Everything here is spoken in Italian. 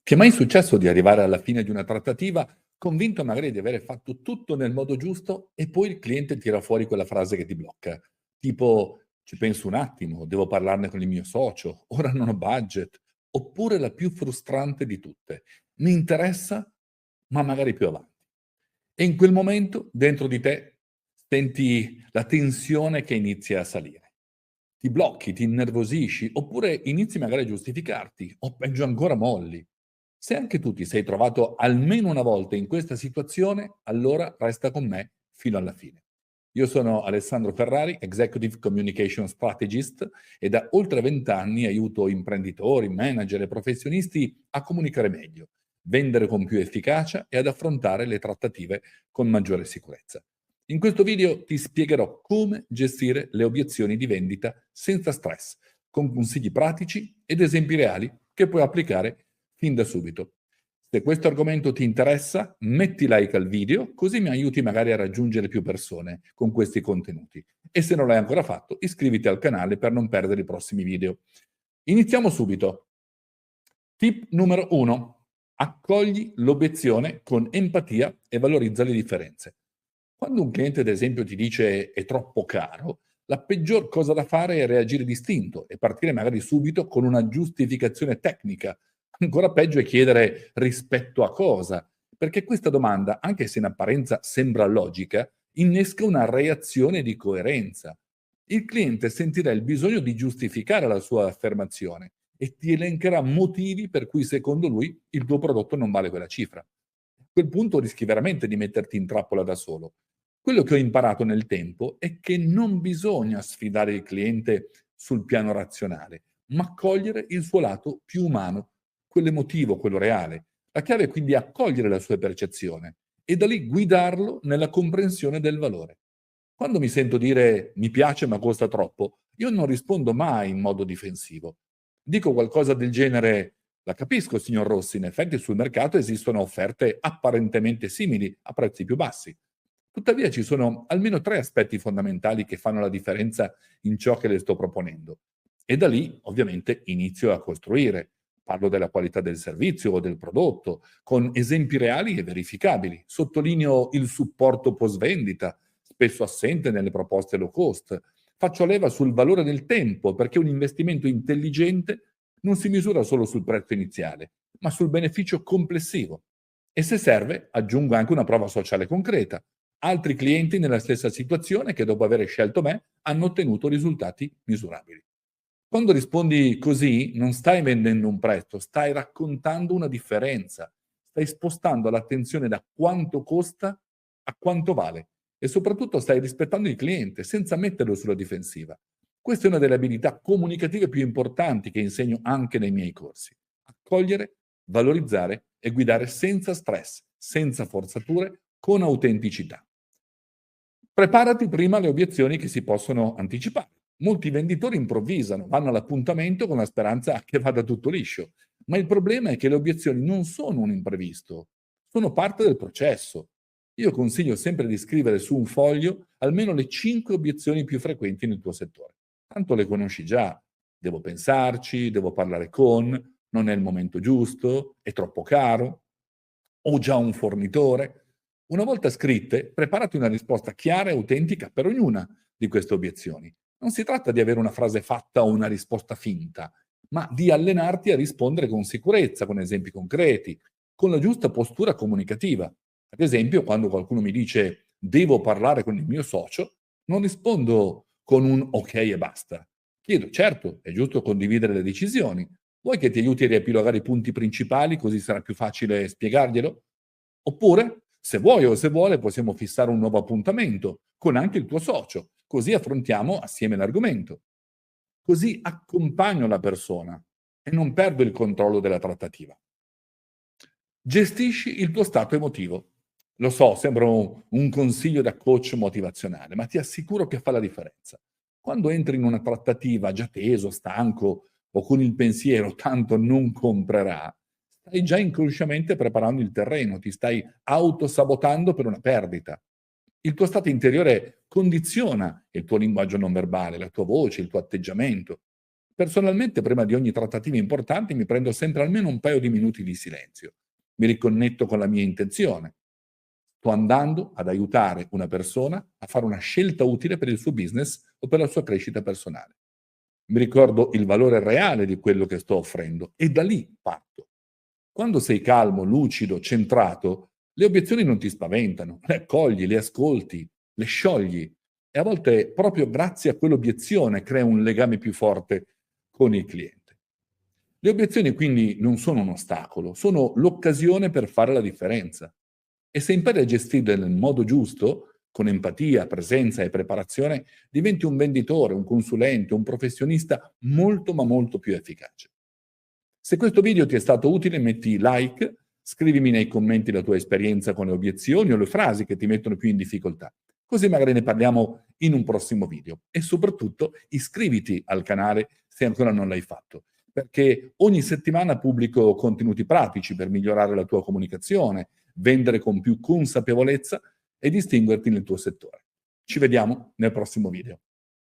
Ti è mai successo di arrivare alla fine di una trattativa convinto magari di avere fatto tutto nel modo giusto e poi il cliente tira fuori quella frase che ti blocca? Tipo, ci penso un attimo, devo parlarne con il mio socio, ora non ho budget. Oppure la più frustrante di tutte, mi interessa, ma magari più avanti. E in quel momento, dentro di te, senti la tensione che inizia a salire. Ti blocchi, ti innervosisci, oppure inizi magari a giustificarti, o peggio ancora molli. Se anche tu ti sei trovato almeno una volta in questa situazione, allora resta con me fino alla fine. Io sono Alessandro Ferrari, Executive Communication Strategist e da oltre 20 anni aiuto imprenditori, manager e professionisti a comunicare meglio, vendere con più efficacia e ad affrontare le trattative con maggiore sicurezza. In questo video ti spiegherò come gestire le obiezioni di vendita senza stress, con consigli pratici ed esempi reali che puoi applicare fin da subito. Se questo argomento ti interessa, metti like al video, così mi aiuti magari a raggiungere più persone con questi contenuti. E se non l'hai ancora fatto, iscriviti al canale per non perdere i prossimi video. Iniziamo subito. Tip numero 1. Accogli l'obiezione con empatia e valorizza le differenze. Quando un cliente, ad esempio, ti dice è troppo caro, la peggior cosa da fare è reagire distinto e partire magari subito con una giustificazione tecnica. Ancora peggio è chiedere rispetto a cosa, perché questa domanda, anche se in apparenza sembra logica, innesca una reazione di coerenza. Il cliente sentirà il bisogno di giustificare la sua affermazione e ti elencherà motivi per cui secondo lui il tuo prodotto non vale quella cifra. A quel punto rischi veramente di metterti in trappola da solo. Quello che ho imparato nel tempo è che non bisogna sfidare il cliente sul piano razionale, ma cogliere il suo lato più umano, quello emotivo, quello reale. La chiave è quindi accogliere la sua percezione e da lì guidarlo nella comprensione del valore. Quando mi sento dire mi piace ma costa troppo, io non rispondo mai in modo difensivo. Dico qualcosa del genere: la capisco, signor Rossi, in effetti sul mercato esistono offerte apparentemente simili a prezzi più bassi. Tuttavia ci sono almeno 3 aspetti fondamentali che fanno la differenza in ciò che le sto proponendo. E da lì, ovviamente, inizio a costruire. Parlo della qualità del servizio o del prodotto, con esempi reali e verificabili. Sottolineo il supporto post-vendita, spesso assente nelle proposte low cost. Faccio leva sul valore del tempo, perché un investimento intelligente non si misura solo sul prezzo iniziale, ma sul beneficio complessivo. E se serve, aggiungo anche una prova sociale concreta. Altri clienti nella stessa situazione che dopo aver scelto me hanno ottenuto risultati misurabili. Quando rispondi così non stai vendendo un prezzo, stai raccontando una differenza, stai spostando l'attenzione da quanto costa a quanto vale e soprattutto stai rispettando il cliente senza metterlo sulla difensiva. Questa è una delle abilità comunicative più importanti che insegno anche nei miei corsi. Accogliere, valorizzare e guidare senza stress, senza forzature, con autenticità. Preparati prima alle obiezioni che si possono anticipare. Molti venditori improvvisano, vanno all'appuntamento con la speranza che vada tutto liscio, ma il problema è che le obiezioni non sono un imprevisto, sono parte del processo. Io consiglio sempre di scrivere su un foglio almeno le 5 obiezioni più frequenti nel tuo settore. Tanto le conosci già, devo pensarci, devo parlare con, non è il momento giusto, è troppo caro, ho già un fornitore. Una volta scritte, preparati una risposta chiara e autentica per ognuna di queste obiezioni. Non si tratta di avere una frase fatta o una risposta finta, ma di allenarti a rispondere con sicurezza, con esempi concreti, con la giusta postura comunicativa. Ad esempio, quando qualcuno mi dice devo parlare con il mio socio, non rispondo con un ok e basta. Chiedo, certo, è giusto condividere le decisioni. Vuoi che ti aiuti a riepilogare i punti principali così sarà più facile spiegarglielo? Oppure, se vuoi o se vuole, possiamo fissare un nuovo appuntamento con anche il tuo socio, così affrontiamo assieme l'argomento. Così accompagno la persona e non perdo il controllo della trattativa. Gestisci il tuo stato emotivo. Lo so, sembra un consiglio da coach motivazionale, ma ti assicuro che fa la differenza. Quando entri in una trattativa già teso, stanco o con il pensiero tanto non comprerà, stai già inconsciamente preparando il terreno, ti stai autosabotando per una perdita. Il tuo stato interiore condiziona il tuo linguaggio non verbale, la tua voce, il tuo atteggiamento. Personalmente, prima di ogni trattativa importante, mi prendo sempre almeno un paio di minuti di silenzio. Mi riconnetto con la mia intenzione. Sto andando ad aiutare una persona a fare una scelta utile per il suo business o per la sua crescita personale. Mi ricordo il valore reale di quello che sto offrendo e da lì parto. Quando sei calmo, lucido, centrato, le obiezioni non ti spaventano, le accogli, le ascolti, le sciogli e a volte proprio grazie a quell'obiezione crea un legame più forte con il cliente. Le obiezioni quindi non sono un ostacolo, sono l'occasione per fare la differenza. E se impari a gestirle nel modo giusto, con empatia, presenza e preparazione, diventi un venditore, un consulente, un professionista molto ma molto più efficace. Se questo video ti è stato utile, metti like, scrivimi nei commenti la tua esperienza con le obiezioni o le frasi che ti mettono più in difficoltà. Così magari ne parliamo in un prossimo video. E soprattutto iscriviti al canale se ancora non l'hai fatto, perché ogni settimana pubblico contenuti pratici per migliorare la tua comunicazione, vendere con più consapevolezza e distinguerti nel tuo settore. Ci vediamo nel prossimo video.